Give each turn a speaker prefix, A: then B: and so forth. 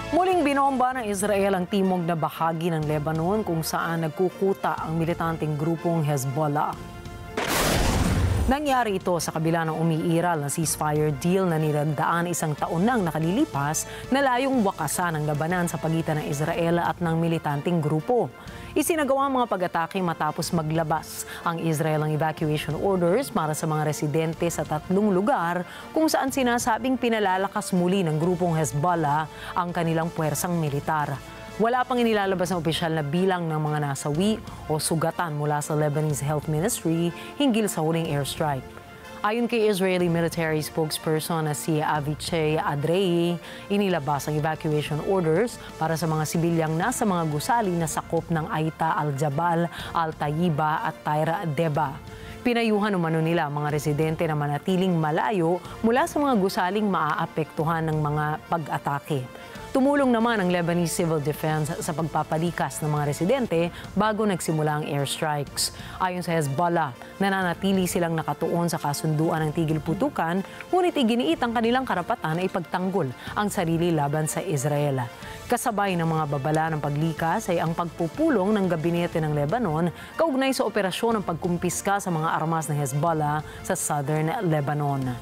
A: Muling binomba ng Israel ang timog na bahagi ng Lebanon kung saan nagkukuta ang militanteng grupong Hezbollah. Nangyari ito sa kabila ng umiiral na ceasefire deal na nilagdaan isang taon nang nakalilipas na layong wakasan ang labanan sa pagitan ng Israel at ng militanteng grupo. Isinagawa ang mga pag-atake matapos maglabas ang Israel ng evacuation orders para sa mga residente sa 3 lugar kung saan sinasabing pinalalakas muli ng grupong Hezbollah ang kanilang puwersang militar. Wala pang inilalabas ng opisyal na bilang ng mga nasawi o sugatan mula sa Lebanese Health Ministry hinggil sa huling airstrike. Ayon kay Israeli military spokesperson na si Avichai Adrei, inilabas ang evacuation orders para sa mga sibilyang nasa mga gusali na sakop ng Aita Al-Jabal, Al-Tayyiba at Tyra Deba. Pinayuhan umano nila ang mga residente na manatiling malayo mula sa mga gusaling maaapektuhan ng mga pag-atake. Tumulong naman ang Lebanese Civil Defense sa pagpapalikas ng mga residente bago nagsimula ang airstrikes. Ayon sa Hezbollah, nananatili silang nakatuon sa kasunduan ng tigil putukan, ngunit iginiit ang kanilang karapatan na ipagtanggol ang sarili laban sa Israel. Kasabay ng mga babala ng paglikas ay ang pagpupulong ng gabinete ng Lebanon kaugnay sa operasyon ng pagkumpiska sa mga armas ng Hezbollah sa southern Lebanon.